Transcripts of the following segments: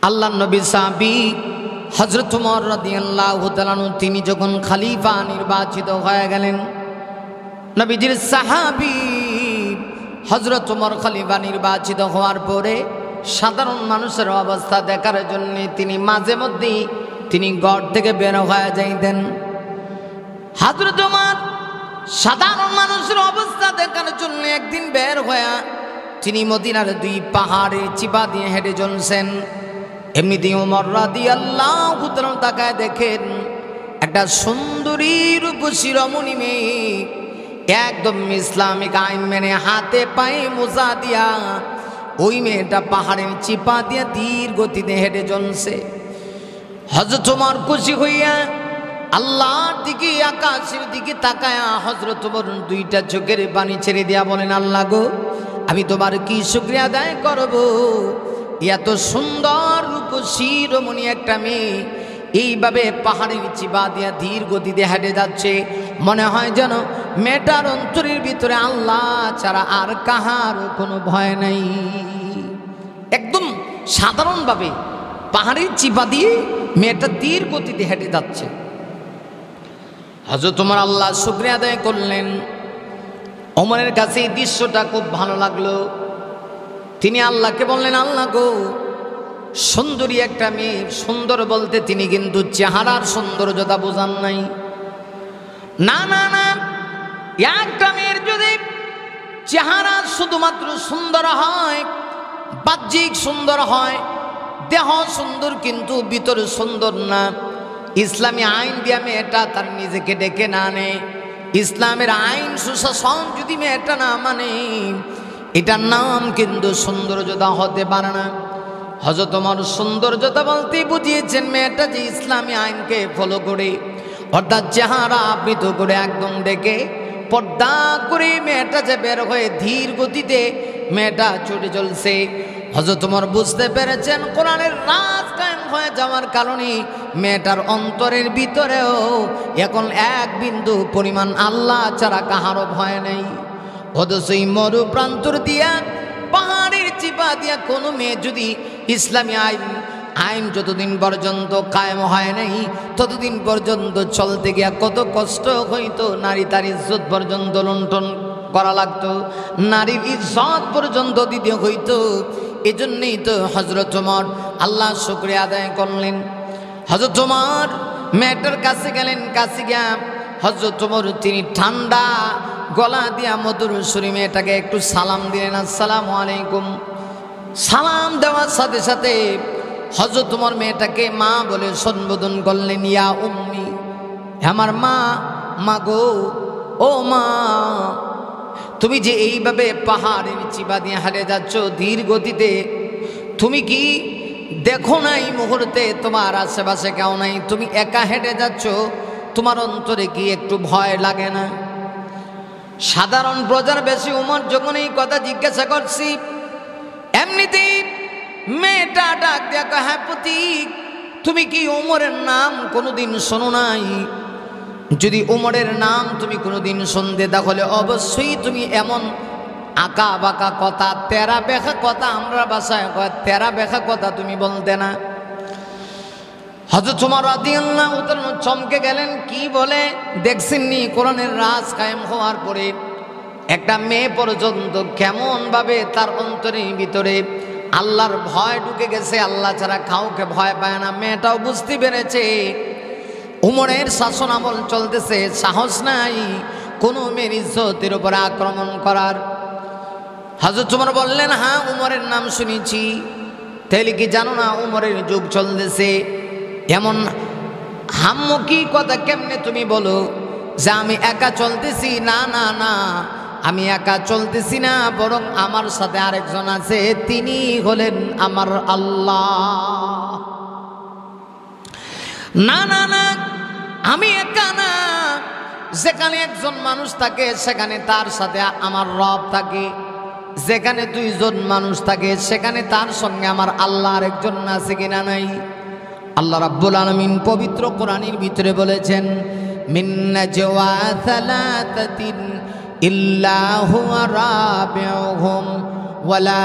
আল্লাহ নবী সাহাবী হযরত ওমর রাদিয়াল্লাহু তাআলা আনহু তিনি যখন খলিফা নির্বাচিত হয়ে গেলেন, নবীজির সাহাবী হযরত ওমর খলিফা নির্বাচিত হওয়ার পরে সাধারণ মানুষের অবস্থা দেখার জন্য তিনি মাঝে মধ্যে তিনি ঘর থেকে বের হয়ে যাইতেন। হযরত ওমর সাধারণ মানুষের অবস্থা দেখার জন্য একদিন বের হয়ে তিনি মদিনার দুই পাহাড়ে চিপা দিয়ে হেঁটে চলছেন। এমনিতেই ওমর রাদিয়াল্লাহু তাআলা তাকায় দেখেন একটা সুন্দরী রূপসী রমণী মেয়ে, একদম ইসলামিক আইন মেনে হাতে পায়ে মোজা দিয়া ওই মেয়েটা পাহাড়ের চিপা দিয়া ধীর গতিতে হেঁটে চলছে। হযরত ওমর খুশি হইয়া আল্লাহর দিকে আকাশের দিকে তাকায়া হযরত ওমর দুইটা চোখের পানি ছেড়ে দিয়া বলেন, আল্লাহ গো, আমি তোমার কি শুকরিয়া আদায় করব? এত সুন্দর রূপসী রমণী একটা মেয়ে এইভাবে পাহাড়ের চিপা দিয়া ধীর গতিতে হেঁটে যাচ্ছে, মনে হয় যেন মেয়েটার অন্তরের ভিতরে আল্লাহ ছাড়া আর কাহারও কোনো ভয় নাই। একদম সাধারণভাবে পাহাড়ের চিপা দিয়ে মেয়েটা ধীর গতিতে হেঁটে যাচ্ছে। হযরত ওমর আল্লাহ শুকরিয়া আদায় করলেন। ওমরের কাছে এই দৃশ্যটা খুব ভালো লাগলো। তিনি আল্লাহকে বললেন, আল্লাহ গো, সুন্দরী একটা মেয়ে, সুন্দর বলতে তিনি কিন্তু চেহারার সৌন্দর্যতা বোঝান নাই। না না না, একটা মেয়ের যদি চেহারা শুধুমাত্র সুন্দর হয়, বাহ্যিক সুন্দর হয়, দেহ সুন্দর কিন্তু ভিতরে সুন্দর না, ইসলামী আইন দিয়ে মেয়েটা তার নিজেকে ডেকে না নেয়, ইসলামের আইন সুশাসন যদি মেয়েটা না মানে, এটার নাম কিন্তু সৌন্দর্যতা হতে পারে না। হযরত ওমর সৌন্দর্যতা বলতে বুঝিয়েছেন মেয়েটা যে ইসলামী আইনকে ফলো করে, অর্থাৎ চেহারা আবৃত করে একদম ডেকে পর্দা করে মেয়েটা যে বের হয়ে ধীর গতিতে মেয়েটা ছুটে চলছে। হযরত ওমর বুঝতে পেরেছেন কোরআনের রাজ কায়েম হয়ে যাওয়ার কারণে মেয়েটার অন্তরের ভিতরেও এখন এক বিন্দু পরিমাণ আল্লাহ ছাড়া কাহারও ভয় নেই। অথচ এই মরু প্রান্তর দিয়া পাহাড়ের চিপা দিয়া কোনো মেয়ে যদি ইসলামী আইন যতদিন পর্যন্ত কায়েম হয় নাই ততদিন পর্যন্ত চলতে গিয়া কত কষ্ট হইতো, নারী তার ইজ্জত পর্যন্ত লুণ্ঠন করা লাগতো, নারীর ইজ্জত পর্যন্ত দিতে হইতো। এজন্যই তো হযরত ওমর আল্লাহ শুকরিয়া আদায় করলেন। হযরত ওমর মেয়েটার কাছে গেলেন, কাছে গিয়া হযরত ওমর তিনি ঠান্ডা গলা দিয়া মধুর সুরে মেয়েটাকে একটু সালাম দিলেন, আসসালামু আলাইকুম। সালাম দেওয়ার সাথে সাথে হযরত ওমর মেয়েটাকে মা বলে সম্বোধন করলেন, ইয়া উম্মি, আমার মা, মা গো, ও মা, তুমি যে এইভাবে পাহাড়ের চিপা দিয়ে হারিয়ে যাচ্ছ ধীর গতিতে, তুমি কি দেখো নাই মুহূর্তে তোমার আশেপাশে কেউ নাই, তুমি একা হেঁটে যাচ্ছ, তোমার অন্তরে কি একটু ভয় লাগে না? সাধারণ প্রজার বেশি ওমর যখন এই কথা জিজ্ঞাসা করছি, এমনিতেই মেয়েটা ডাক দেখো, হ্যাঁ প্রতীক, তুমি কি ওমরের নাম কোনোদিন শোনো নাই? যদি ওমরের নাম তুমি কোনোদিন শুনতে তাহলে অবশ্যই তুমি এমন আঁকা বাঁকা কথা, তেরা বেখা কথা, আমরা বাসায় তেরা বেখা কথা তুমি বলতে না। হযরত ওমর রাদিয়াল্লাহু তাআলা চমকে গেলেন, কি বলে? দেখছেননি কোরআনের রাজ কায়েম হওয়ার পরে একটা মেয়ে পর্যন্ত কেমন ভাবে তার অন্তরের ভিতরে আল্লাহর ভয় ঢুকে গেছে, আল্লাহ ছাড়া কাউকে ভয় পায় না। মেয়েটাও বুঝতে পেরেছে উমরের শাসন আমল চলতেছে, সাহস নাই কোনো মেয়ের ইজ্জতের উপরে আক্রমণ করার। হযরত ওমর বললেন, হ্যাঁ উমরের নাম শুনেছি। তাহলে কি জানো না উমরের যুগ চলতেছে? এমন হাম্মকি কথা কেমনে তুমি বলো যে আমি একা চলতেছি? না না না, আমি একা চলতেছি না, বরং আমার সাথে আরেকজন আছে, তিনি হলেন আমার আল্লাহ। না না না, আমি একা না, যেখানে একজন মানুষ থাকে সেখানে তার সাথে আমার রব থাকে, যেখানে দুইজন মানুষ থাকে সেখানে তার সঙ্গে আমার আল্লাহ আরেকজন আছে কিনা নাই? আল্লাহ রাব্বুল আলামিন পবিত্র কোরআনের ভিতরে বলেছেন, মিন নাজওয়া সালাতাতিন ইল্লা হুয়া রাবিউহুম ওয়ালা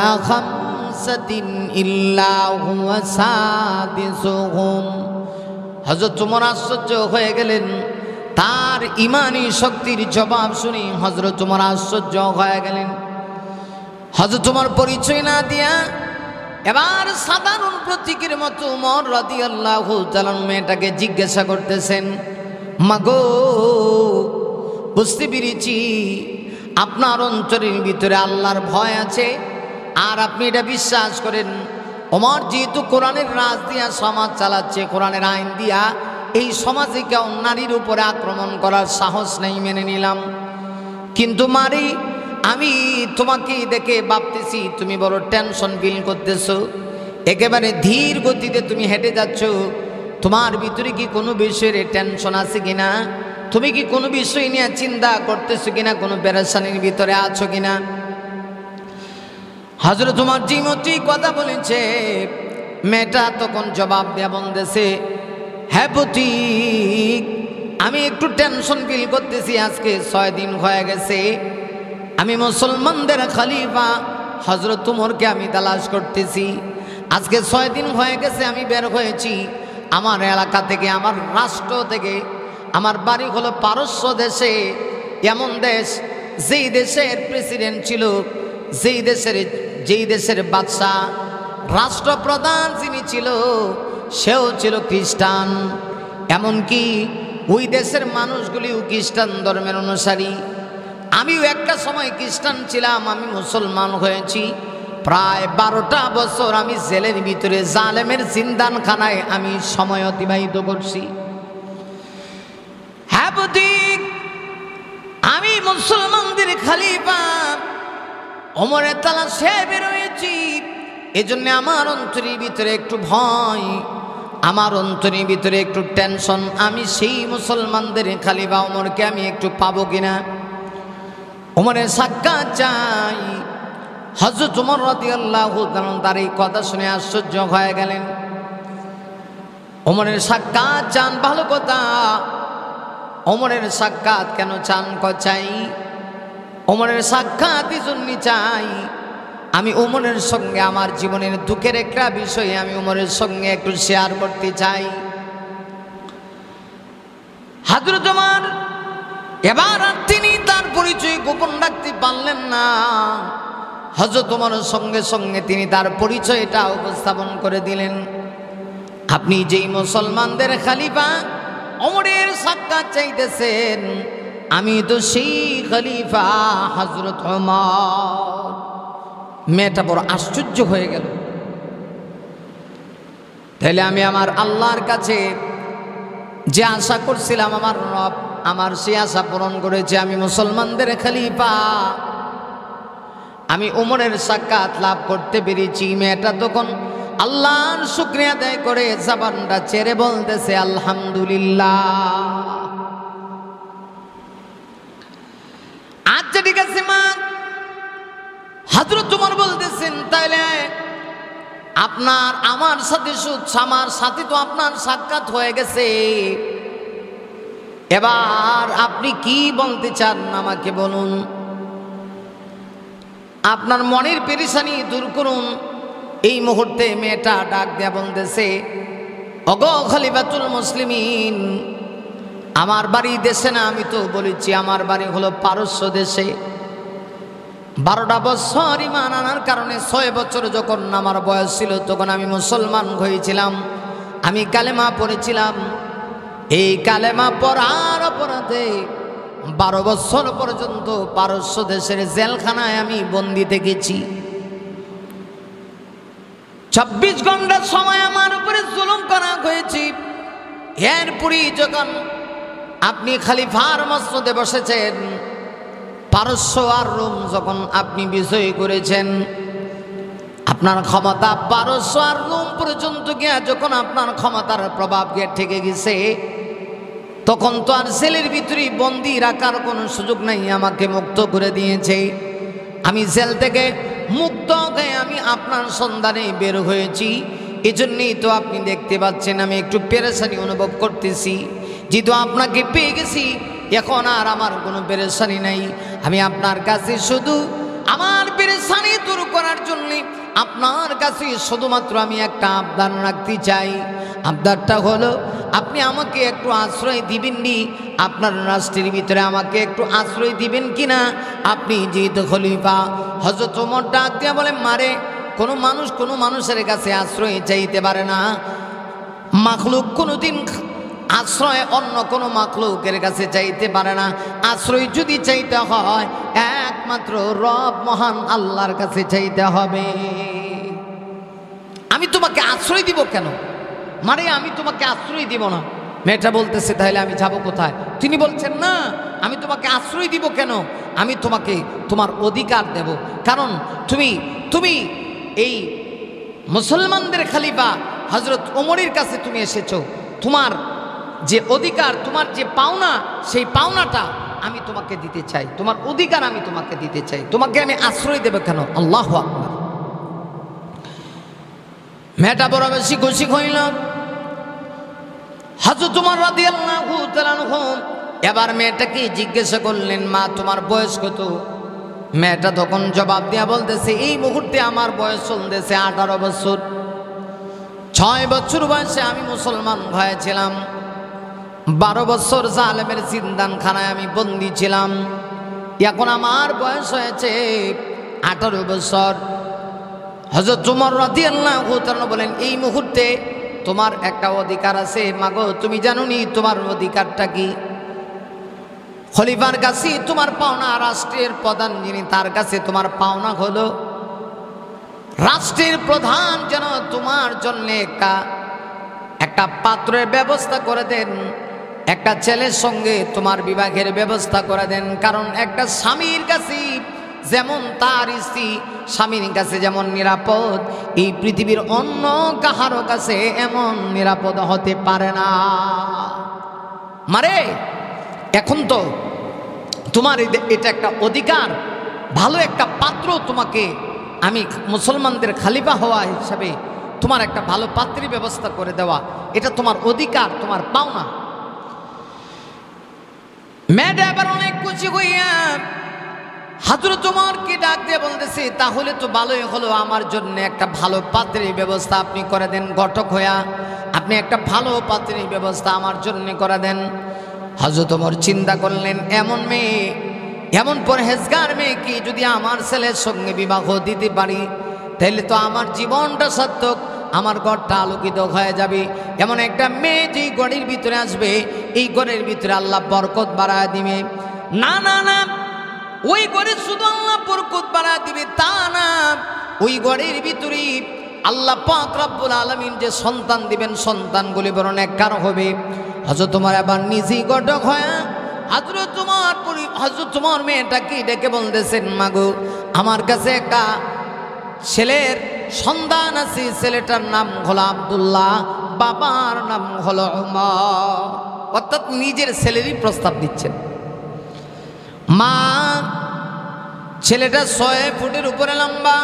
খামসাতিন ইল্লা হুয়া সাদিসুহুম। হযরত ওমর আশ্চর্য হয়ে গেলেন, তার ইমানি শক্তির জবাব শুনে হযরত ওমর আশ্চর্য হয়ে গেলেন। হযরত ওমর পরিচয় না দিয়া এবার সাধারণ প্রতীকের মতো ওমর রাদিয়াল্লাহু তাআলা মেয়েটাকে জিজ্ঞাসা করতেছেন, মাগো বুঝতে পেরেছি আপনার অন্তরের ভিতরে আল্লাহর ভয় আছে, আর আপনি এটা বিশ্বাস করেন ওমর যেহেতু কোরআনের রাজ দিয়া সমাজ চালাচ্ছে, কোরআনের আইন দিয়া এই সমাজে কেউ নারীর উপরে আক্রমণ করার সাহস নেই, মেনে নিলাম। কিন্তু মারি আমি তোমাকে দেখে ভাবতেছি তুমি বড় টেনশন ফিল করতেছো, একেবারে ধীর গতিতে তুমি হেঁটে যাচ্ছ। তোমার ভিতরে কি কোনো বিষয়ের টেনশন আছে কিনা? তুমি কি কোনো বিষয় নিয়ে চিন্তা করতেছো কিনা? কোনো পেরেশানির ভিতরে আছো কিনা? হযরত ওমর জিমতি কথা বলেছে, মেয়েটা তখন জবাব দেয়া বলতেছে, হ্যাঁ প্রতীক, আমি একটু টেনশন ফিল করতেছি। আজকে 6 দিন হয়ে গেছে আমি মুসলমানদের খলিফা হযরত ওমরকে আমি তালাশ করতেছি। আজকে 6 দিন হয়ে গেছে আমি বের হয়েছি আমার এলাকা থেকে, আমার রাষ্ট্র থেকে। আমার বাড়ি হলো পারস্য দেশে, এমন দেশ যেই দেশের প্রেসিডেন্ট ছিল, যেই দেশের বাদশাহ রাষ্ট্রপ্রধান যিনি ছিল সেও ছিল খ্রিস্টান। এমনকি ওই দেশের মানুষগুলিও খ্রিস্টান ধর্মের অনুসারী। আমিও একটা সময় খ্রিস্টান ছিলাম, আমি মুসলমান হয়েছি। প্রায় 12টা বছর আমি জেলের ভিতরে জালেমের জিন্দানখানায় আমি সময় অতিবাহিত করছি। হ্যাঁ প্রতীক, আমি মুসলমানদের খলিফা ওমরের তালাশে বের হয়েছি। এজন্য আমার অন্তরের ভিতরে একটু ভয়, আমার অন্তরের ভিতরে একটু টেনশন, আমি সেই মুসলমানদের খলিফা ওমরকে আমি একটু পাবো কিনা। ওমরের সাক্ষাৎ চাই। হযরত ওমর রাদিয়াল্লাহু তাআলা তার এই কথা শুনে আশ্চর্য হয়ে গেলেন। ওমরের সাক্ষাৎ চান, ভালো কথা। ওমরের সাক্ষাৎ কেন চান? চাই ওমরের সাক্ষাৎ এই জন্য চাই, আমি ওমরের সঙ্গে আমার জীবনের দুঃখের একটা বিষয় আমি ওমরের সঙ্গে একটু শেয়ার করতে চাই। হযরত ওমর এবার আর তিনি তার পরিচয় গোপন রাখতে পারলেন না। হযরত ওমরের সঙ্গে সঙ্গে তিনি তার পরিচয়টা উপস্থাপন করে দিলেন। আপনি যেই মুসলমানদের খলিফা ওমরের সাক্ষাৎ চাইতেছেন, আমি তো সেই খলিফা হযরত ওমর। মেয়েটা বড় আশ্চর্য হয়ে গেল। তাহলে আমি আমার আল্লাহর কাছে যে আশা করছিলাম, আমার রব আমার সে আশা পূরণ করেছে। আমি মুসলমানদের খলিফা, আমি ওমরের সাক্ষাৎ লাভ করতে পেরেছি। মেয়েটা তখন আল্লাহর শুকরিয়া আদায় করে জবানটা ছেড়ে বলতেছে আলহামদুলিল্লাহ। আচ্ছা ঠিক আছে মা। হযরত ওমর বলতেছেন, তাইলে আপনার আমার সাথে আমার সাথে তো আপনার সাক্ষাৎ হয়ে গেছে, এবার আপনি কি বলতে চান আমাকে বলুন। আপনার মনের পেরেশানি দূর করুন। এই মুহূর্তে মেয়েটা ডাক দেয়া বলতেছে, ওগো খলিফাতুল মুসলিমিন, আমার বাড়ি দেশে না, আমি তো বলেছি আমার বাড়ি হলো পারস্য দেশে। 12টা বছর ঈমান আনার কারণে 6 বছর যখন আমার বয়স ছিল তখন আমি মুসলমান হয়েছিলাম। আমি কালেমা পড়েছিলাম। এই কালেমা পড়ার অপরাধে 12 বছর পর্যন্ত পারস্য দেশের জেলখানায় আমি বন্দি থেকেছি। 24 ঘন্টা সময় আমার উপরে জুলুম করা হয়েছে। এরপরই যখন আপনি খলিফার মসনদে বসেছেন, পারস্য আর রোম যখন আপনি বিজয় করেছেন, আপনার ক্ষমতা পারস্য আর রোম পর্যন্ত গিয়া যখন আপনার ক্ষমতার প্রভাব গিয়ে ঠেকে গেছে, তখন তো আর জেলের ভিতরে বন্দি রাখার কোনো সুযোগ নাই, আমাকে মুক্ত করে দিয়েছে। আমি জেল থেকে মুক্ত হয়ে আমি আপনার সন্ধানে বের হয়েছি। এজন্যই তো আপনি দেখতে পাচ্ছেন আমি একটু পেরেশানি অনুভব করতেছি। যেহেতু আপনাকে পেয়ে গেছি, এখন আর আমার কোনো পেরেশানি নাই। আমি আপনার কাছে শুধু আমার পেরেশানি দূর করার জন্য আপনার কাছে শুধুমাত্র আমি একটা আবদার রাখতে চাই। আবদারটা হলো আপনি আমাকে একটু আশ্রয় দিবেন নি, আপনার রাষ্ট্রের ভিতরে আমাকে একটু আশ্রয় দিবেন কিনা? আপনি যেহেতু খলিফা। হযরত ওমর ডাক দিয়া বলে, মারে কোনো মানুষের কাছে আশ্রয় চাইতে পারে না। মাখলুক কোনোদিন আশ্রয় অন্য কোনো মাখলুকের কাছে চাইতে পারে না। আশ্রয় যদি চাইতে হয় একমাত্র রব মহান আল্লাহর কাছে চাইতে হবে। আমি তোমাকে আশ্রয় দিব কেন? মানে আমি তোমাকে আশ্রয় দিব না। মেয়েটা বলতেছে তাহলে আমি যাব কোথায়? তিনি বলছেন না, আমি তোমাকে আশ্রয় দিব কেন, আমি তোমাকে তোমার অধিকার দেব। কারণ তুমি এই মুসলমানদের খলিফা হযরত ওমরের কাছে তুমি এসেছো, তোমার যে অধিকার, তোমার যে পাওনা, সেই পাওনাটা আমি তোমাকে দিতে চাই, তোমার অধিকার আমি তোমাকে দিতে চাই, তোমাকে আমি আশ্রয় দেব কেন? আল্লাহু আকবার। মেয়েটা বড় বেশি খুশি হইল। হযরত ওমর রাদিয়াল্লাহু তাআলা আনহু এবার মেয়েটাকে জিজ্ঞাসা করলেন, মা তোমার বয়স কত? মেয়েটা তখন জবাব দিয়া বলতেছে, এই মুহূর্তে আমার বয়স চলতেছে 18 বছর। 6 বছর বয়সে আমি মুসলমান হয়েছিলাম। 12 বছর জালেমের জিন্দানখানায় আমি বন্দী ছিলাম। এখন আমার বয়স হয়েছে 18 বছর। হযরত ওমর রাদিয়াল্লাহু তাআলা বলেন, এই মুহূর্তে তোমার একটা অধিকার আছে। মাগো তুমি জানো নি তোমার অধিকারটা কি? খলিফার কাছে তোমার পাওনা, রাষ্ট্রের প্রধান যিনি তার কাছে তোমার পাওনা হলো রাষ্ট্রের প্রধান যেন তোমার জন্য একটা পাত্রের ব্যবস্থা করে দেন, একটা ছেলের সঙ্গে তোমার বিবাহের ব্যবস্থা করে দেন। কারণ একটা স্বামীর কাছে যেমন তার স্ত্রী স্বামীর কাছে যেমন নিরাপদ, এই পৃথিবীর অন্য কাহারও কাছে এমন নিরাপদ হতে পারে না। মারে এখন তো তোমার এটা একটা অধিকার, ভালো একটা পাত্র তোমাকে আমি মুসলমানদের খলিফা হওয়া হিসাবে তোমার একটা ভালো পাত্রী ব্যবস্থা করে দেওয়া, এটা তোমার অধিকার, তোমার পাওনা। মেয়েটা এবার অনেক খুশি হইয়া হযরত ওমরকে ডাক দিয়ে বলতেছে, তাহলে তো ভালোই হলো, আমার জন্য একটা ভালো পাত্রীর ব্যবস্থা আপনি করে দেন। ঘটক হইয়া আপনি একটা ভালো পাত্রীর ব্যবস্থা আমার জন্য করে দেন। হযরত ওমর চিন্তা করলেন, এমন মেয়ে, এমন পরহেজগার মেয়েকে যদি আমার ছেলের সঙ্গে বিবাহ দিতে পারি তাহলে তো আমার জীবনটা সার্থক, আমার ঘরটা আলোকিত হয়ে যাবে। এমন একটা মেয়ে যেই ঘরের ভিতরে আসবে, এই ঘরের ভিতরে আল্লাহ বরকত বাড়ায় দিবে। না না না, ওই ঘরে শুধু আল্লাহ বরকত বাড়ায় দিবে তা না, ওই ঘরের ভিতরে আল্লাহ পাক রব্বুল আলামিন যে সন্তান দিবেন, সন্তানগুলি বড় নেককার হবে। হযরত ওমর এবার নিজেই ঘটক হয় হযরত ওমর মেয়েটাকে ডেকে বলতেছেন, মাগো আমার কাছে একটা ছেলের সন্তান আছে, ছেলেটার নাম হলো আব্দুল্লাহ, বাবার নাম হলো ওমর। অর্থাৎ নিজের ছেলেরই প্রস্তাব দিচ্ছেন। মা, ছেলেটা 6 ফুটের উপরে লম্বা,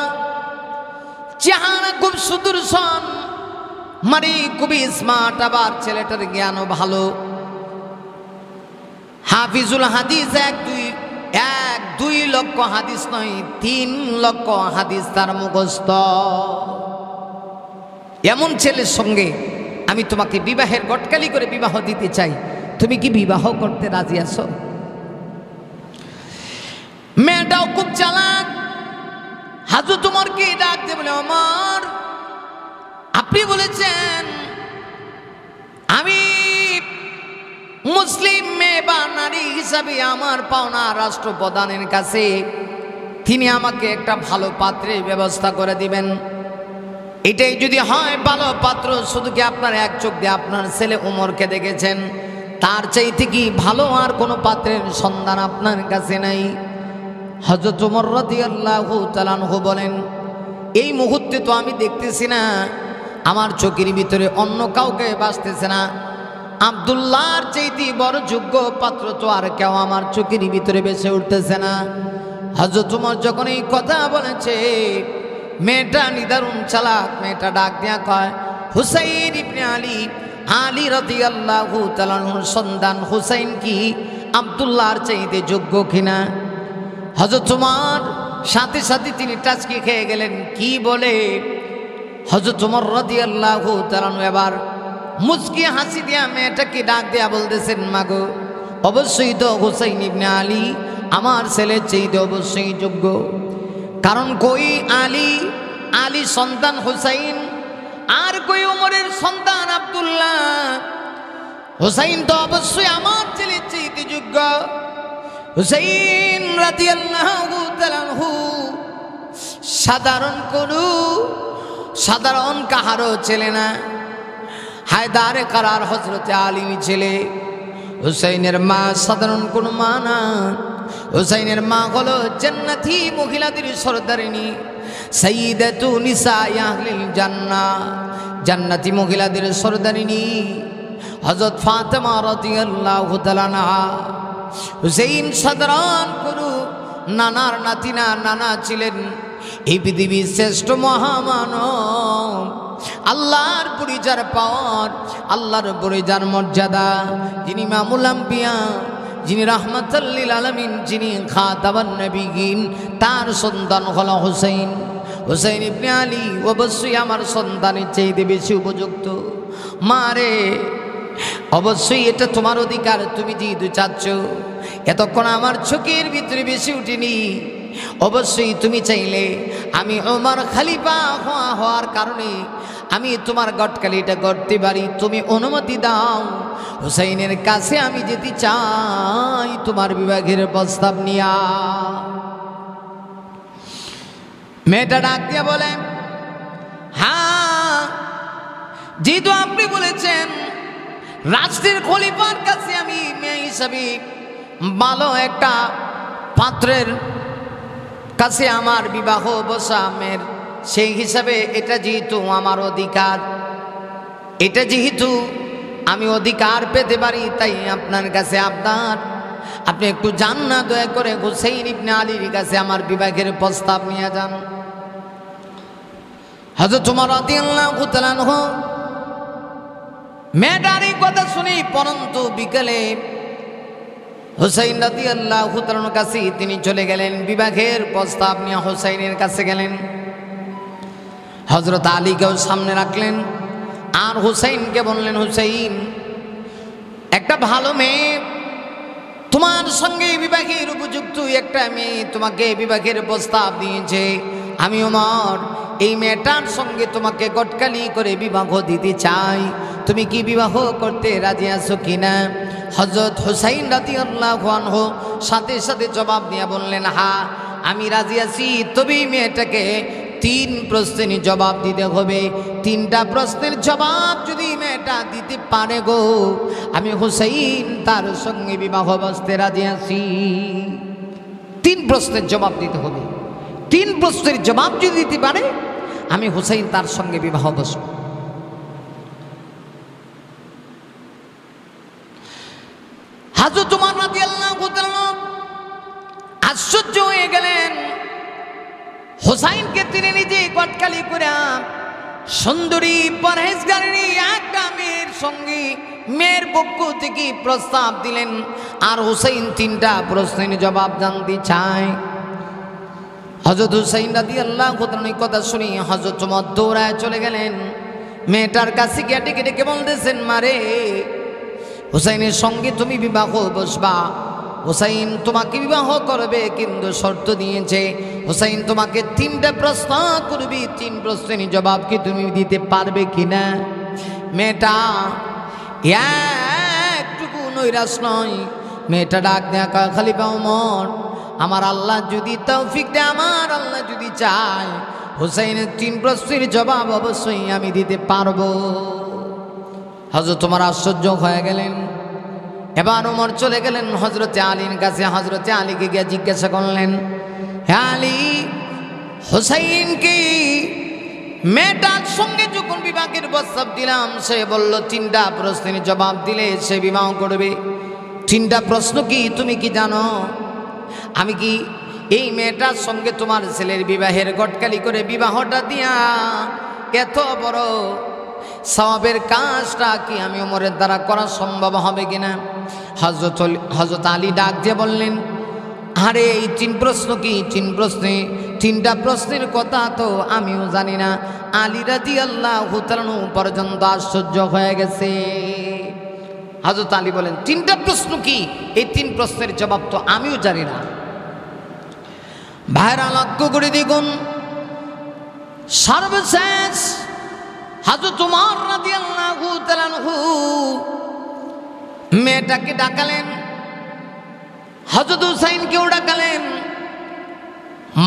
চেহারা খুব সুদর্শন, মানে খুবই স্মার্ট, আবার ছেলেটার জ্ঞানও ভালো। হাফিজুল হাদিস, 1-2 লক্ষ হাদিস নয়, 3 লক্ষ হাদিস তার মুখস্থ। এমন ছেলের সঙ্গে আমি তোমাকে বিবাহের গটকালি করে বিবাহ দিতে চাই, তুমি কি বিবাহ করতে রাজি আছো? মেয়েটাও খুব চালাক। হযরত ওমরকে ডাক দিয়ে বলে, ওমর আপনি বলেছেন আমি মুসলিম মেয়ে বা নারী হিসাবে আমার পাওনা রাষ্ট্রপ্রধানের কাছে, তিনি আমাকে একটা ভালো পাত্রের ব্যবস্থা করে দিবেন। এটাই যদি হয় ভালো পাত্র, শুধু কি আপনার এক চোখ দিয়ে আপনার ছেলে ওমরকে দেখেছেন, তার চাইতে কি ভালো আর কোনো পাত্রের সন্ধান আপনার কাছে নাই? হযরত ওমর রাদিয়াল্লাহু তাআলা আনহু বলেন, এই মুহূর্তে তো আমি দেখতেছি না, আমার চোখের ভিতরে অন্য কাউকে বাসতেছে না, আব্দুল্লাহর চাইতে বড় যোগ্য পাত্র তো আর কেউ আমার চোখের ভিতরে বেশি উঠতেছে না। হযরত ওমর যখন এই কথা বলেছে, মেয়েটা নিদারুণ চালাক। মেয়েটা ডাক দিয়া কয়, হুসাইন ইবনে আলী রাদিয়াল্লাহু তাআলা আনহুর সন্তান হুসাইন কি আব্দুল্লাহর চাইতে যোগ্য কিনা? হযরত ওমর সাথে সাথে তিনি টাচকি খেয়ে গেলেন। কি বলে? হযরত ওমর রাদিয়াল্লাহু তাআলা এবার মুচকি হাসি দিয়া মেয়েটাকে ডাক দিয়া বলতেছেন, মাগো অবশ্যই তো হুসাইন ইবনে আলী আমার ছেলের চাইতে অবশ্যই যোগ্য। কারণ কই আলী সন্তান হুসাইন, আর কই ওমরের সন্তান আব্দুল্লাহ। হুসাইন তো অবশ্যই আমার ছেলের চাইতে যোগ্য। হুসাইন রাদিয়াল্লাহু তাআলা আনহু সাধারণ কাহারও ছেলে না, হায়দারে কারার হযরতে আলীর ছেলে। হুসাইনের মা সাধারণ কোন মা না, হুসাইনের মা হলো জান্নাতি মহিলাদের সরদারিনী, সাইয়্যিদাতু নিসাই আহলিল জান্নাহ, জান্নাতি মহিলাদের সরদারিনী হযরত ফাতেমা রাদিয়াল্লাহু তাআলা আনহা। হুসাইন সাধারণ কোনো নানার নাতি না, নানা ছিলেন এই পৃথিবীর শ্রেষ্ঠ মহামানব, আল্লাহর পরিজার পাওয়ার, আল্লাহর পরিজার মর্যাদা, যিনি ইমামুল আম্বিয়া, যিনি রাহমাতাল লিল আলামিন, যিনি খাতাবান নবিয়্যিন, তার সন্তান হলো হুসাইন। হুসাইন ইবনে আলী অবশ্যই আমার সন্তানের চাইতে বেশি উপযুক্ত। মারে অবশ্যই এটা তোমার অধিকার, তুমি যেহেতু চাচ্ছ, এতক্ষণ আমার চোখের ভিতরে বেশি উঠেনি। অবশ্যই তুমি চাইলে আমি ওমর খলিফা হওয়ার কারণে আমি তোমার গটকালিটা করতে পারি, তুমি অনুমতি দাও। হুসাইনের কাছে আমি যেতে চাই তোমার বিবাহের প্রস্তাব নিয়া। মেয়েটা ডাক দিয়া বলে, হ্যাঁ যেহেতু আপনি বলেছেন রাষ্ট্রের খলিফার কাছে আমি মেয়ে হিসাবে ভালো একটা পাত্রের কাছে আমার বিবাহ বসা মেয়ের, সেই হিসাবে এটা যেহেতু আমার অধিকার, এটা যেহেতু আমি অধিকার পেতে পারি, তাই আপনার কাছে আপনি একটু যান না দয়া করে হুসাইন ইবনে আলীর কাছে আমার বিবাহের প্রস্তাব নিয়ে যান। হযরত ওমর রাদিয়াল্লাহু তাআলা আনহু মেয়েটার এই কথা শুনে পরন্তু বিকেলে হুসাইন রাদিয়াল্লাহু তাআলার কাছে তিনি চলে গেলেন, বিবাহের প্রস্তাব নিয়ে হুসাইনের কাছে গেলেন। হযরত আলীকেও সামনে রাখলেন আর হুসাইনকে বললেন, হুসাইন একটা ভালো মেয়ে তোমার সঙ্গে বিবাহের উপযুক্ত একটা মেয়ে তোমাকে বিবাহের প্রস্তাব দিয়েছে, আমি ওমর এই মেয়েটার সঙ্গে তোমাকে গটকালি করে বিবাহ দিতে চাই, তুমি কি বিবাহ করতে রাজি আছো কিনা? হযরত হুসাইন রাদিয়াল্লাহু আনহু সাথে সাথে জবাব দিয়ে বললেন, হ্যাঁ আমি রাজি আছি, তবে মেয়েটাকে 3 প্রশ্নের জবাব দিতে হবে। 3টা প্রশ্নের জবাব যদি মেয়েটা দিতে পারে গো, আমি হুসাইন তার সঙ্গে বিবাহ বসতে রাজি আছি। 3 প্রশ্নের জবাব দিতে হবে। 3 প্রশ্নের জবাব যদি দিতে পারে আমি হুসাইন তার সঙ্গে বিবাহ বসব। হযরত ওমর রাদিয়াল্লাহু তাআলা আশ্চর্য হয়ে গেলেন। হুসাইনকে তিনি নিজে গটকালি করে সুন্দরী পরহেজগারিনী একটা মেয়ের সঙ্গে মেয়ের পক্ষ থেকে প্রস্তাব দিলেন, আর হুসাইন 3টা প্রশ্নের জবাব জানতে চায়। হযরত হুসাইন রাদিয়াল্লাহু তাআলার কথা শুনে হযরত ওমর দৌড়ায় চলে গেলেন, মেয়েটার কাছে গিয়ে ডেকে ডেকে বলতেছেন, মারে হুসাইনের সঙ্গে তুমি বিবাহ বসবা, হুসাইন তোমাকে বিবাহ করবে, কিন্তু শর্ত দিয়েছে হুসাইন তোমাকে 3টা প্রশ্ন করবে, 3 প্রশ্নের জবাব কি তুমি দিতে পারবে কিনা? মেয়েটা একটুকু নৈরাশ নয়, মেয়েটা ডাক দেয়া কয়, খলিফা ওমর আমার আল্লাহ যদি তৌফিক দেয়, আমার আল্লাহ যদি চায়, হুসাইনের 3 প্রশ্নের জবাব অবশ্যই আমি দিতে পারবো। হযরত ওমর আশ্চর্য হয়ে গেলেন। এবার ওমর চলে গেলেন হযরতে আলীর কাছে। হযরতে আলীকে গিয়ে জিজ্ঞাসা করলেন, হে আলী, হুসাইনকে মেয়েটার সঙ্গে যখন বিবাহের প্রস্তাব দিলাম, সে বলল 3টা প্রশ্নের জবাব দিলে সে বিবাহ করবে। 3টা প্রশ্ন কি তুমি কি জানো? আমি কি এই মেয়েটার সঙ্গে তোমার ছেলের বিবাহের গটকালি করে বিবাহটা দিয়া এত বড় সওয়াবের কাজটা কি আমি ওমরের দ্বারা করা সম্ভব হবে কিনা? হযরত আলী ডাক দিয়ে বললেন, আরে এই 3 প্রশ্ন কি? 3 প্রশ্নে 3টা প্রশ্নের কথা তো আমিও জানি না। আলী রাদিয়াল্লাহু তাআলা পর্যন্ত আশ্চর্য হয়ে গেছে। হযরত আলী বলেন 3টা প্রশ্ন কি? এই 3 প্রশ্নের জবাব তো আমিও জানি না। ভাইরা লক্ষ্য করে দেখুন, সর্বশেষ হযরত ওমর রাদিয়াল্লাহু তাআলা মেয়েটাকে ডাকালেন, হযরত হুসাইনকেও ডাকালেন।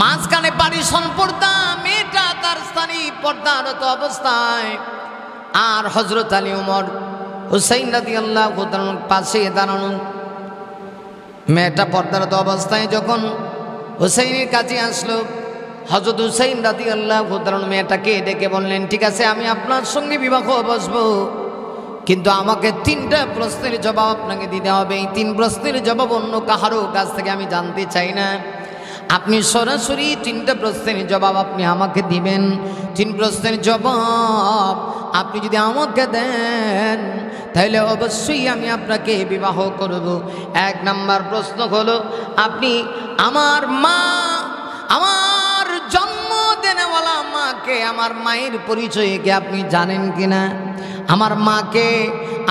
মাঝখানে পারিশন পর্দা, মেয়েটা তার স্থানে পর্দারত অবস্থায়, আর হযরত আলী ওমর হুসাইন রাদিয়াল্লাহু তাআলার পাশে দাঁড়ানো। মেয়েটা পর্দারত অবস্থায় যখন হুসাইনের কাছে আসলো, হযরত হুসাইন রাদিয়াল্লাহু তাআলা মেয়েটাকে ডেকে বললেন, ঠিক আছে আমি আপনার সঙ্গে বিবাহ বসবো, কিন্তু আমাকে 3টা প্রশ্নের জবাব আপনাকে দিতে হবে। এই 3 প্রশ্নের জবাব অন্য কাহারও কাছ থেকে আমি জানতে চাই না। আপনি সরাসরি 3টা প্রশ্নের জবাব আপনি আমাকে দিবেন। 3 প্রশ্নের জবাব আপনি যদি আমাকে দেন তাহলে অবশ্যই আমি আপনাকে বিবাহ করব। 1 নাম্বার প্রশ্ন হলো, আপনি আমার মা, আমার জন্ম দেনেওয়ালা মাকে, আমার মায়ের পরিচয়কে আপনি জানেন কিনা? আমার মাকে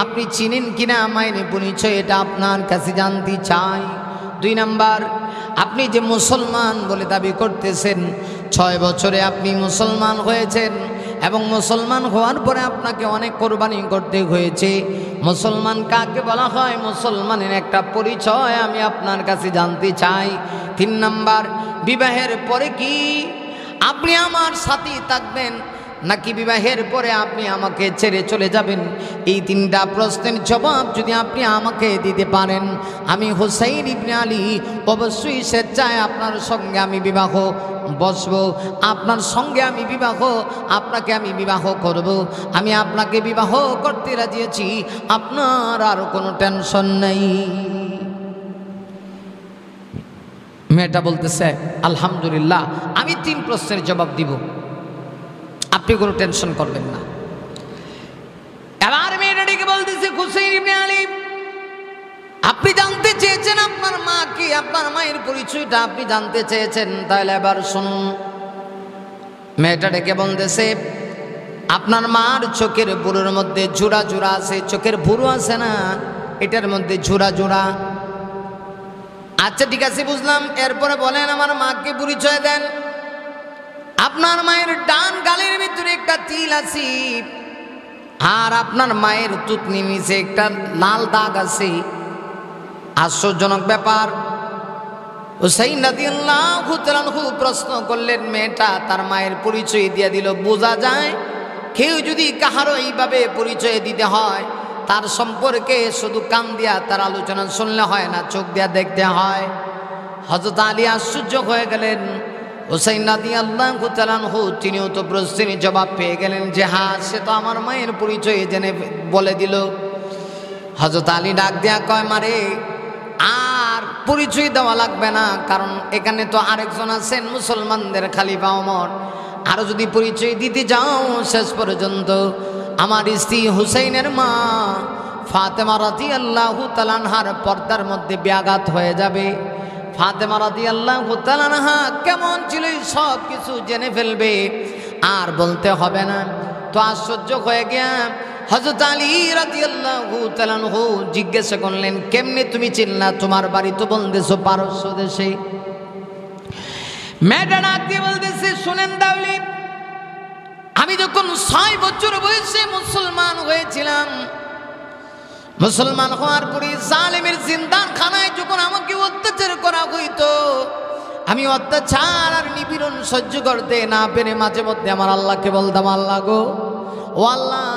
আপনি চিনেন কিনা? মায়ের পরিচয় এটা আপনার কাছে জানতে চাই। 2 নাম্বার, আপনি যে মুসলমান বলে দাবি করতেছেন, 6 বছরে আপনি মুসলমান হয়েছেন এবং মুসলমান হওয়ার পরে আপনাকে অনেক কোরবানি করতে হয়েছে। মুসলমান কাকে বলা হয়? মুসলমানের একটা পরিচয় আমি আপনার কাছে জানতে চাই। 3 নাম্বার, বিবাহের পরে কি আপনি আমার সাথে থাকবেন নাকি বিবাহের পরে আপনি আমাকে ছেড়ে চলে যাবেন? এই 3টা প্রশ্নের জবাব যদি আপনি আমাকে দিতে পারেন, আমি হুসাইন ইবনে আলী অবশ্যই স্বেচ্ছায় আপনার সঙ্গে আমি বিবাহ বসবো, আপনার সঙ্গে আমি বিবাহ, আপনাকে আমি বিবাহ করব। আমি আপনাকে বিবাহ করতে রাজি আছি, আপনার আর কোনো টেনশন নেই। মেয়েটা বলতেছে, আলহামদুলিল্লাহ আমি 3 প্রশ্নের জবাব দিব, আপনি কোনো টেনশন করবেন না। এবার মেয়েটা ডেকে বলতেছে, হুসাইন ইবনে আলী আপনি জানতে চেয়েছেন আপনার মা কি, আপনার মায়ের পরিচয়টা আপনি জানতে চেয়েছেন, তাহলে এবার শুনুন। মেয়েটা ডেকে বলতেছে, আপনার মার চোখের ভুরুর মধ্যে জোড়া জোড়া আছে, চোখের ভুরু আছে না, এটার মধ্যে জোড়া জোড়া। আচ্ছা ঠিক আছে বুঝলাম, এরপরে বলেন আমার মাকে পরিচয় দেন। আপনার মায়ের ডান গালের ভিতরে একটা তিল আছে, আর আপনার মায়ের থুতনি নিচে একটা লাল দাগ আছে। আশ্চর্যজনক ব্যাপার। হুসাইন রাদিয়াল্লাহু তাআলা প্রশ্ন করলেন, মেয়েটা তার মায়ের পরিচয় দিয়ে দিল। বোঝা যায় কেউ যদি কাহারও এইভাবে পরিচয় দিতে হয়, তার সম্পর্কে শুধু কান দিয়া তার আলোচনা শুনলে হয় না, চোখ দিয়া দেখতে হয়। হযরত আলী আশ্চর্য হয়ে গেলেন। হুসাইন রাদিয়াল্লাহু তাআলা তিনিও তো প্রশ্নের জবাব পেয়ে গেলেন যে হ্যাঁ, সে তো আমার মায়ের পরিচয় জেনে বলে দিল। হযরত আলী ডাক দিয়া কয়, মারে আর পরিচয় দেওয়া লাগবে না, কারণ এখানে তো আরেকজন আছেন মুসলমানদের খলিফা ওমর। আরো যদি পরিচয় দিতে যাও, শেষ পর্যন্ত আমার স্ত্রী হুসাইনের মা ফাতেমা রাদিয়াল্লাহু তাআলা আনহার পর্দার মধ্যে ব্যাঘাত হয়ে যাবে। ফাতেমা রাদিয়াল্লাহু তাআলা আনহা কেমন ছিল সব কিছু জেনে ফেলবে, আর বলতে হবে না। তো আশ্চর্য হয়ে গিয়া হযরত আলী রাদিয়াল্লাহু তাআলা জিজ্ঞাসা করলেন, কেমনে তুমি চিনলা? তোমার বাড়ি তো বলতেছো পারস্য দেশে। মেয়েটা ডাক দিয়ে বলতেছে, শুনেন তাহলে, আমি যখন 6 বছর বয়সে মুসলমান হয়েছিলাম, মুসলমান হওয়ার পরে জালেমের জিন্দাখানায় যখন আমাকে অত্যাচার করা হইতো, আমি অত্যাচার আর নিপীড়ন সহ্য করতে না পেরে মাঝে মধ্যে আমার আল্লাহকে বলতাম, আল্লাহ গো, ও আল্লাহ,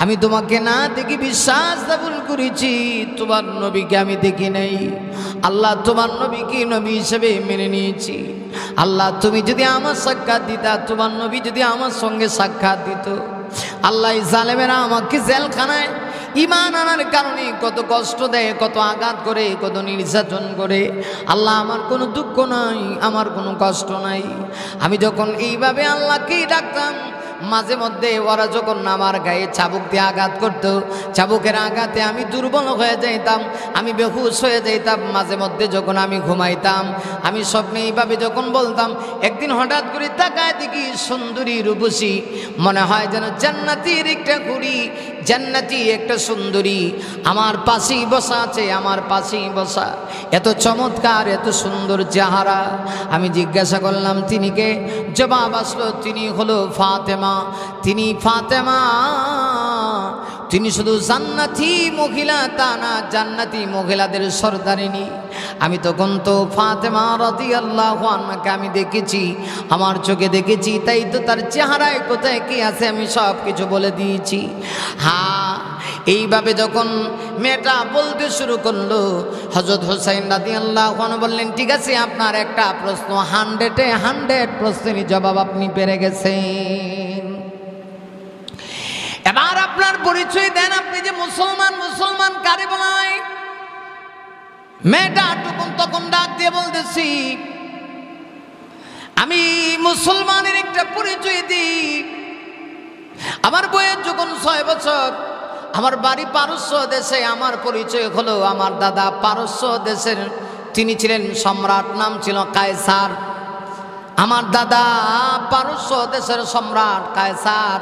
আমি তোমাকে না দেখি বিশ্বাস স্থাপন করেছি, তোমার নবীকে আমি দেখি নাই। আল্লাহ, তোমার নবীকে নবী হিসেবে মেনে নিয়েছি। আল্লাহ, তুমি যদি আমার সাক্ষাৎ দিতা, তোমার নবী যদি আমার সঙ্গে সাক্ষাৎ দিত, আল্লাহ জালেমেরা আমাকে জেলখানায় ঈমান আনার কারণে কত কষ্ট দেয়, কত আঘাত করে, কত নির্যাতন করে। আল্লাহ, আমার কোনো দুঃখ নাই, আমার কোনো কষ্ট নাই। আমি যখন এইভাবে আল্লাহকেই ডাকতাম, মাঝে মধ্যে ওরা যখন আমার গায়ে চাবুক দিয়ে আঘাত করতো, চাবুকের আঘাতে আমি দুর্বল হয়ে যাইতাম, আমি বেহুশ হয়ে যাইতাম। মাঝে মধ্যে যখন আমি ঘুমাইতাম, আমি স্বপ্নে এইভাবে যখন বলতাম, একদিন হঠাৎ করে তাকায় দেখি সুন্দরী রূপসী, মনে হয় যেন জান্নাতির একটা কুড়ি, জান্নাতি একটা সুন্দরী আমার পাশেই বসা আছে, আমার পাশেই বসা। এত চমৎকার, এত সুন্দর চেহারা। আমি জিজ্ঞাসা করলাম তিনি কে? জবাব আসলো তিনি হলো ফাতেমা। তিনি ফাতেমা, তিনি শুধু জান্নাতি মহিলা তা না, জান্নাতি মহিলাদের সর্দারিনী। আমি তখন তো ফাতেমা রাদিয়াল্লাহু আনহাকে আমি দেখেছি, আমার চোখে দেখেছি, তাই তো তার চেহারায় কোথায় কি আছে আমি সব কিছু বলে দিয়েছি। হ্যাঁ, এইভাবে যখন মেয়েটা বলতে শুরু করলো, হযরত হুসাইন রাদিয়াল্লাহু আনহু বললেন, ঠিক আছে আপনার একটা প্রশ্ন, 100 প্রশ্নের জবাব আপনি পেরে গেছেন, এবার আপনার পরিচয় দেন, আপনি যে মুসলমান, মুসলমান কারে বলায়? মেয়েটা তখন ডাক দিয়ে বলতেছি, আমি মুসলমানের একটা পরিচয় দিই। আমার বয়স যখন 6 বছর, আমার বাড়ি পারস্য দেশে, আমার পরিচয় হলো আমার দাদা পারস্য দেশের, তিনি ছিলেন সম্রাট, নাম ছিল কায়সার। আমার দাদা পারস্য দেশের সম্রাট কায়সার।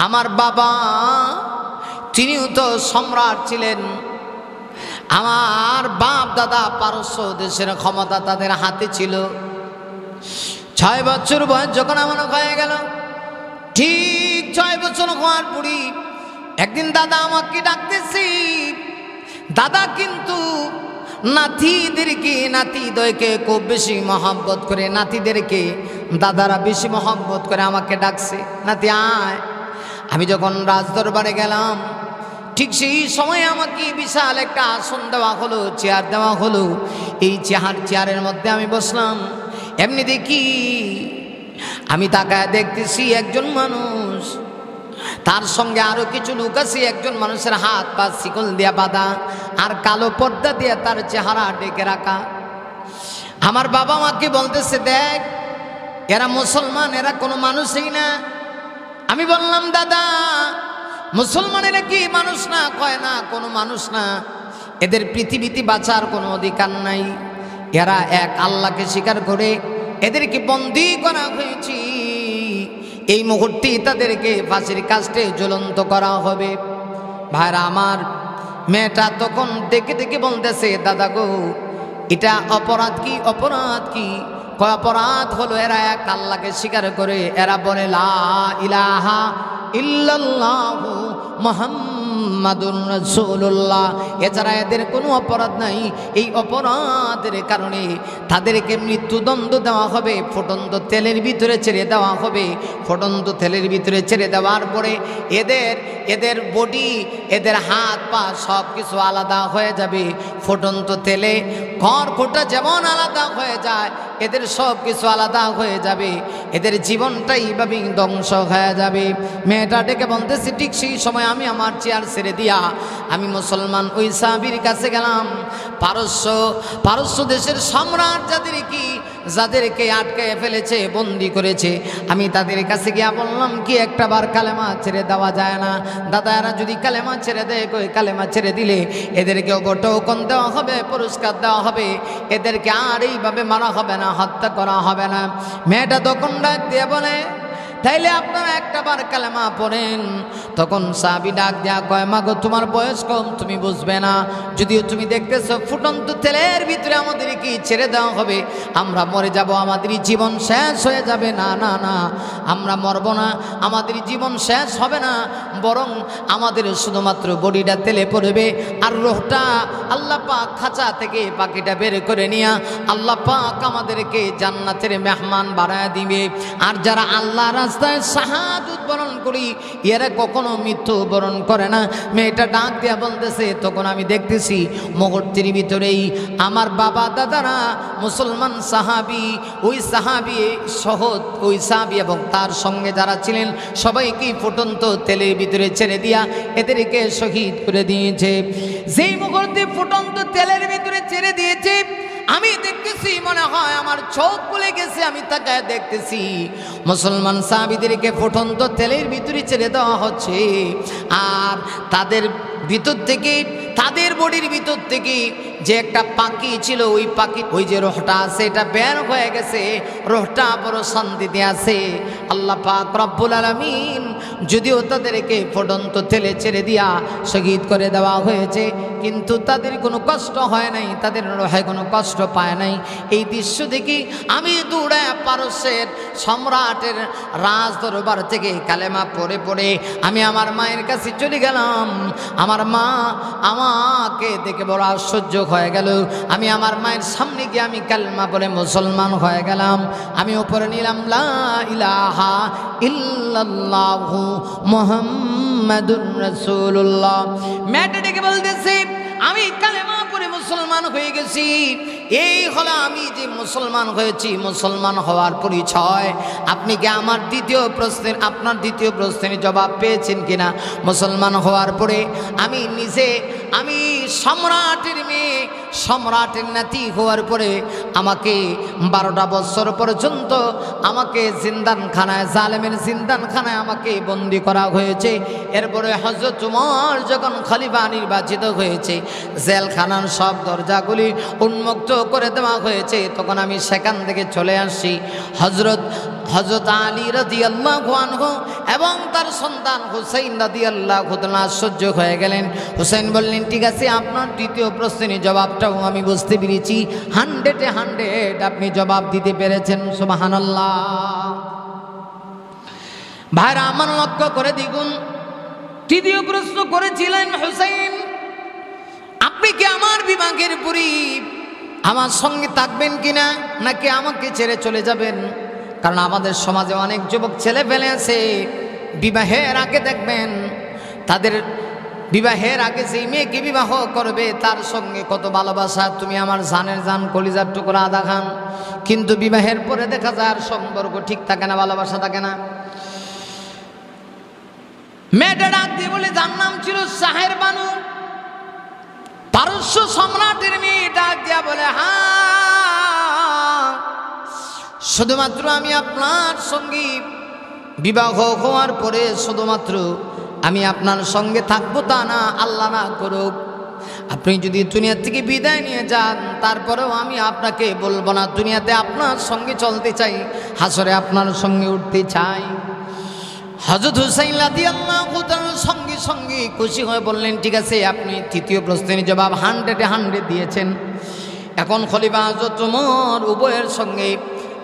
আমার বাবা তিনিও তো সম্রাট ছিলেন। আমার বাপ দাদা পারস্য দেশের ক্ষমতা তাদের হাতে ছিল। 6 বছর বয়স যখন আমার হয়ে গেল, ঠিক 6 বছর হওয়ার পরই একদিন দাদা আমাকে ডাকতেছি। দাদা কিন্তু নাতিদেরকে, নাতিদ্বয়কে খুব বেশি মহব্বত করে, নাতিদেরকে দাদারা বেশি মহব্বত করে আমাকে ডাকছে, নাতি আয়। আমি যখন রাজদরবারে গেলাম, ঠিক সেই সময় আমাকে বিশাল একটা আসন দেওয়া হলো, চেয়ার দেওয়া হলো। এই চেয়ারের মধ্যে আমি বসলাম। এমনি দেখি, আমি তাকায় দেখতেছি একজন মানুষ, তার সঙ্গে আরো কিছু লোক আছে। একজন মানুষের হাত পা শিকল দিয়া বাঁধা, আর কালো পর্দা দিয়ে তার চেহারা ডেকে রাখা। আমার বাবা মাকে বলতেছে, দেখ এরা মুসলমান, এরা কোনো মানুষই না। আমি বললাম, দাদা মুসলমানেরা কি মানুষ না? কয় না, কোনো মানুষ না, এদের পৃথিবীতে বাঁচার কোনো অধিকার নাই। এরা এক আল্লাহকে স্বীকার করে, এদেরকে বন্দী করা হয়েছে। এই মুহূর্তে তাদেরকে ফাঁসির কাস্টে ঝুলন্ত করা হবে। ভাইরা আমার, মেয়েটা তখন দেখে দেখে বলতেছে, দাদা গো এটা অপরাধ কি? অপরাধ কি? কয় অপরাধ হলো এরা এক আল্লাহকে স্বীকার করে, এরা বলে লা ইলাহা ইল্লাল্লাহু মুহাম্মাদুর রাসূলুল্লাহ, এছাড়া এদের কোনো অপরাধ নাই। এই অপরাধের কারণে তাদেরকে মৃত্যুদণ্ড দেওয়া হবে, ফুটন্ত তেলের ভিতরে ছেড়ে দেওয়া হবে। ফুটন্ত তেলের ভিতরে ছেড়ে দেওয়ার পরে এদের বডি, এদের হাত পা সব কিছু আলাদা হয়ে যাবে। ফুটন্ত তেলে খড়কুটা যেমন আলাদা হয়ে যায়, এদের সব কিছু আলাদা হয়ে যাবে। এদের জীবনটা এইভাবেই ধ্বংস হয়ে যাবে। মেয়েটা ডেকে বলতেছি, ঠিক সেই সময় আমি আমার চেয়ার ছেড়ে দিয়া আমি মুসলমান ওই সাহাবীর কাছে গেলাম। পারস্য দেশের সম্রাট যাদেরকে আটকে ফেলেছে, বন্দি করেছে, আমি তাদের কাছে গিয়া বললাম, কি একটা বার কালেমা ছেড়ে দেওয়া যায় না? দাদা এরা যদি কালেমা ছেড়ে দেয়, কই কালেমা ছেড়ে দিলে এদেরকে টোকন দেওয়া হবে, পুরস্কার দেওয়া হবে, এদেরকে আর এইভাবে মারা হবে না, হত্যা করা হবে না। মেয়েটা তখন ডাক দিয়ে বলে, তাইলে আপনারা একটা বার কালেমা পড়েন। তখন সাহাবী ডাক দেয়া কয়, মা গো তোমার বয়স কম, তুমি বুঝবে না। যদিও তুমি দেখতেছো ফুটন্ত তেলের ভিতরে আমাদেরকে ছেড়ে দেওয়া হবে, আমরা মরে যাব, আমাদের জীবন শেষ হয়ে যাবে। না না না, আমরা মরব না, আমাদের জীবন শেষ হবে না, বরং আমাদের শুধুমাত্র বডিটা তেলে পড়বে, আর রূহটা আল্লাহ পাক খাঁচা থেকে পাখিটা বের করে নিয়ে আল্লাহ পাক আমাদেরকে জান্নাতের মেহমান বানায় দিবে। আর যারা আল্লাহ রাস্তায় শাহাদাত বরণ করি, এরা কখনো মৃত্যু বরণ করে না। মেয়েটা ডাক দিয়া বলতেছে, তখন আমি দেখতেছি মুহূর্তের ভিতরেই আমার বাবা দাদারা মুসলমান সাহাবী, ওই সাহাবী সহ ওই সাহাবী এবং তার সঙ্গে যারা ছিলেন সবাইকে ফুটন্ত তেলের ভিতরে ছেড়ে দিয়া এদেরকে শহীদ করে দিয়েছে। যেই মুহূর্তে ফুটন্ত তেলের ভিতরে ছেড়ে দিয়েছে, আমি দেখতেছি মনে হয় আমার চোখ খুলে গেছে, আমি তাকায় দেখতেছি মুসলমান সাহাবীদেরকে ফুটন্ত তেলের ভিতরে ছেড়ে দেওয়া হচ্ছে, আর তাদের ভিতর থেকে, তাদের বডির ভিতর থেকে যে একটা পাখি ছিল, ওই পাখি, ওই যে রোহটা আছে এটা বের হয়ে গেছে, রোহটা বড় শান্তিতে আছে। আল্লাহ পাক রব্বুল আলামিন যদিও তাদেরকে ফুটন্ত তেলে ছেড়ে দিয়া শহীদ করে দেওয়া হয়েছে, কিন্তু তাদের কোনো কষ্ট হয় নাই, তাদের রোহে কোনো কষ্ট পায় নাই। এই দৃশ্য দেখি আমি দৌড়ায় পারস্যের সম্রাটের রাজ দরবার থেকে কালেমা পড়ে পড়ে আমি আমার মায়ের কাছে চলে গেলাম। আমার মা আমাকে দেখে বড় আশ্চর্য হয়ে গেল। আমি আমার মায়ের সামনে গিয়ে আমি কালেমা পড়ে মুসলমান হয়ে গেলাম। আমি উপরে নিলাম লা ইলাহা ইল্লাল্লাহু মুহাম্মাদুর রাসূলুল্লাহ। মেয়েটা ডেকে বলতেছে আমি কালেমা পড়ে মুসলমান হয়ে গেছি। এই হলো আমি যে মুসলমান হয়েছি, মুসলমান হওয়ার পরিচয়। আপনি কি আমার আপনার দ্বিতীয় প্রশ্নের জবাব পেয়েছেন কিনা? মুসলমান হওয়ার পরে আমি নিজে, আমি সম্রাটের মেয়ে, সম্রাটের নাতি হওয়ার পরে আমাকে 12টা বছর পর্যন্ত আমাকে জিন্দানখানায়, জালেমের জিন্দানখানায় আমাকে বন্দি করা হয়েছে। এরপরে হযরত উমর যখন খলিফা নির্বাচিত হয়েছে, জেলখানার সব দরজাগুলি উন্মুক্ত করে দেওয়া হয়েছে, তখন আমি সেখান থেকে চলে আসছি। হযরত আলী রাদিয়াল্লাহু আনহু এবং তার সন্তান হুসাইন রাদিয়াল্লাহু তাআলা আশ্চর্য হয়ে গেলেন। হুসাইন বললেন ঠিক আছে, আপনার দ্বিতীয় প্রশ্নের জবাবটাও আমি বুঝতে পেরেছি, 100 আপনি জবাব দিতে পেরেছেন। সুবহানাল্লাহ। ভাইরা আমার লক্ষ্য করে দেখুন, তৃতীয় প্রশ্ন করেছিলেন হুসাইন, আপনি কি আমার বিভাগের পুরী আমার সঙ্গে থাকবেন কিনা, নাকি আমাকে ছেড়ে চলে যাবেন? কারণ আমাদের সমাজে অনেক যুবক ছেলে ফেলে আছে, বিবাহের আগে দেখবেন তাদের বিবাহের আগে যেই মেয়েকে বিবাহ করবে তার সঙ্গে কত ভালোবাসা, তুমি আমার জানের জান, কলিজার টুকরা, আদা খান, কিন্তু বিবাহের পরে দেখা যায় আর সম্পর্ক ঠিক থাকে না, ভালোবাসা থাকে না। মেয়েটা ডাক দিয়ে বলে, যার নাম ছিল শাহের বানু, পারস্য সম্রাটের মেয়ে, ডাক দিয়া বলে হ্যাঁ, শুধুমাত্র আমি আপনার সঙ্গে বিবাহ হওয়ার পরে শুধুমাত্র আমি আপনার সঙ্গে থাকবো তা না, আল্লাহ না করুক আপনি যদি দুনিয়া থেকে বিদায় নিয়ে যান, তারপরেও আমি আপনাকে বলবো না, দুনিয়াতে আপনার সঙ্গে চলতে চাই, হাসরে আপনার সঙ্গে উঠতে চাই। হযরত হুসাইন রাদিয়াল্লাহু তাআলার সঙ্গে সঙ্গে খুশি হয়ে বললেন ঠিক আছে, আপনি তৃতীয় প্রশ্নের জবাব 100 দিয়েছেন। এখন খলিফা হযরত ওমর উভয়ের সঙ্গে,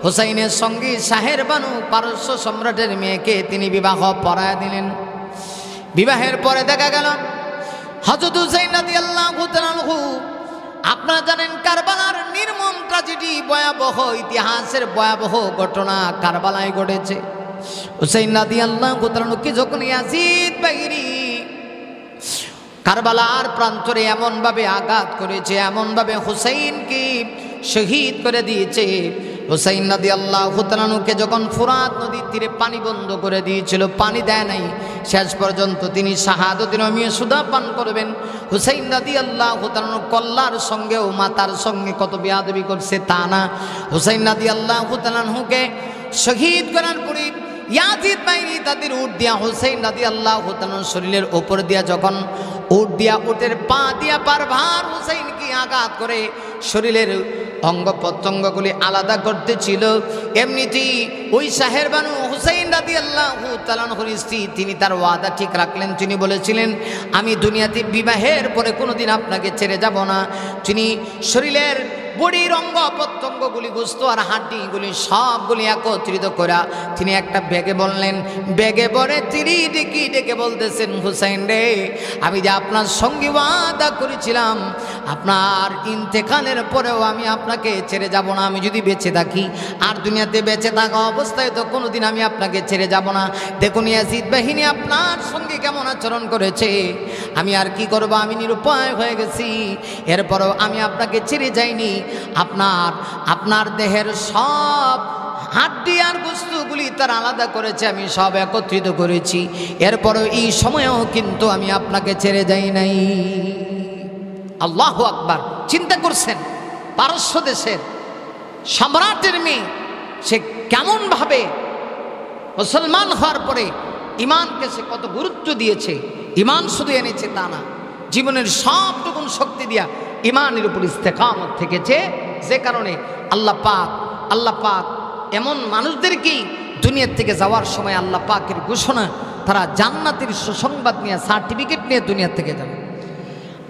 হুসাইনের সঙ্গে শাহের বানু পারস্য সম্রাটের মেয়েকে তিনি বিবাহ পড়ায় দিলেন। বিবাহের পরে দেখা গেল হযরত হুসাইন রাদিয়াল্লাহু তাআলা, আপনারা জানেন কারবালার নির্মম ট্র্যাজেডি, ভয়াবহ ইতিহাসের ভয়াবহ ঘটনা কারবালায় ঘটেছে। হুসাইন রাদিয়াল্লাহু তাআলাকে যখন ইয়াজিদ বাহিনী কারবালার প্রান্তরে এমনভাবে আঘাত করেছে, এমনভাবে হুসাইনকে শহীদ করে দিয়েছে। হুসাইন রাদিয়াল্লাহু তাআলাকে যখন ফুরাত নদীর তীরে পানি বন্ধ করে দিয়েছিল, পানি দেয় নাই, শেষ পর্যন্ত তিনি শাহাদাতের অমিয় সুধা পান করবেন। হুসাইন রাদিয়াল্লাহু তাআলা কল্লার সঙ্গেও মাতার সঙ্গে কত বেয়াদবি করছে তা না, হুসাইন রাদিয়াল্লাহু তাআলাকে শহীদ করার পরে ইয়াজিদ বাহিনী তাদের উট দিয়া হুসাইন রাদিয়াল্লাহু তাআলার শরীরের ওপর দিয়া যখন উটের পা দিয়া বারবার হুসাইনকে আঘাত করে শরীরের অঙ্গ প্রত্যঙ্গগুলি আলাদা করতেছিল, এমনিতেই ওই শাহের বানু হুসাইন রাদিয়াল্লাহু তাআলার স্ত্রী, তিনি তার ওয়াদা ঠিক রাখলেন। তিনি বলেছিলেন আমি দুনিয়াতে বিবাহের পরে কোনোদিন আপনাকে ছেড়ে যাব না। তিনি শরীরের বডির অঙ্গ প্রত্যঙ্গগুলি, গোস্ত আর হাড্ডিগুলি সবগুলি একত্রিত করা তিনি একটা ব্যাগে বললেন। ব্যাগে পরে তিনি ডেকে বলতেছেন, হুসাইন রে, আমি যে আপনার সঙ্গে ওয়াদা করেছিলাম আপনার ইন্তেকালের পরেও আমি আপনাকে ছেড়ে যাব না। আমি যদি বেঁচে থাকি আর দুনিয়াতে বেঁচে থাকা অবস্থায় তো কোনোদিন আমি আপনাকে ছেড়ে যাব না। দেখুন ইয়াজিদ বাহিনী আপনার সঙ্গে কেমন আচরণ করেছে, আমি আর কি করব, আমি নিরুপায় হয়ে গেছি। এরপরও আমি আপনাকে ছেড়ে যাইনি, আপনার দেহের সব হাড্ডি আর গোস্তগুলি তার আলাদা করেছে, আমি সব একত্রিত করেছি। এরপরও এই সময়েও কিন্তু আমি আপনাকে ছেড়ে যাই নাই। আল্লাহু আকবার। চিন্তা করছেন পারস্য দেশের সম্রাটের মেয়ে, সে কেমনভাবে মুসলমান হওয়ার পরে ইমানকে সে কত গুরুত্ব দিয়েছে। ইমান শুধু এনেছে তা না, জীবনের সবটুকুন শক্তি দিয়া ইমানের উপর ইস্তেকামত থেকেছে। যে কারণে আল্লাহ পাক এমন মানুষদেরকেই দুনিয়ার থেকে যাওয়ার সময় আল্লাহ পাকের ঘোষণা, তারা জান্নাতের সুসংবাদ নিয়ে সার্টিফিকেট নিয়ে দুনিয়া থেকে যাবে।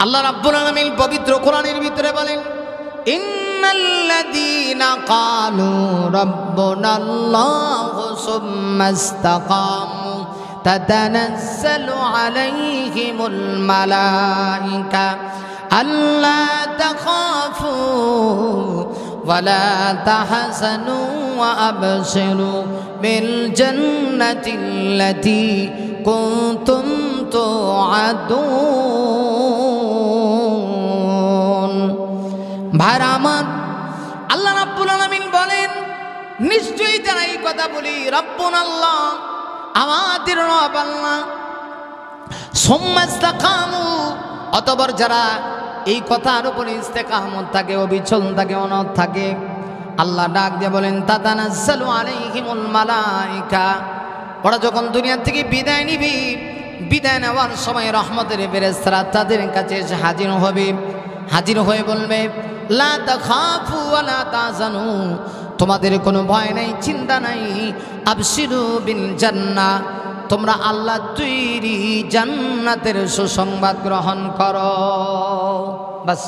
আল্লাহ রাব্বুল আলামিন পবিত্র কোরআনের ভিতরে বলেন, ইন্নাল্লাযীনা ক্বালু রাব্বুনাল্লাহু সুম্মা ইসতাকামু তাতানাজ্জালু আলাইহিমুল মালায়েকা আল্লা তাখাফু ওয়ালা তাহজানু ওয়া আবশিরু বিল জান্নাতিল্লাতী কুনতুম তুআদুন। ভাইরা আমার, আল্লাহ রাব্বুল আলামিন বলেন, নিশ্চয়ই যারা এই কথা বলি রাব্বুনাল্লাহ, আমাদের রব আল্লাহ, সুম্মা ইসতাকামু, অতঃপর যারা এই কথার উপরে ইস্তেকামত থাকে, অবিচল থাকে, অনড় থাকে, আল্লাহ ডাক দিয়ে বলেন, তাতানাজ্জালু আলাইহিমুল মালায়েকা, ওরা যখন দুনিয়া থেকে বিদায় নিবি, বিদায় নেওয়ার সময় রহমতের ফেরেশতারা তাদের কাছে এসে হাজির হবে। হাজির হয়ে বলবে, লা তাখাফু ওয়া লা তাহজানু, তোমাদের কোনো ভয় নাই, চিন্তা নাই, আবশিরু বিল জান্নাহ, তোমরা আল্লাহ তৈরি জান্নাতের সুসংবাদ গ্রহণ করো। বাস।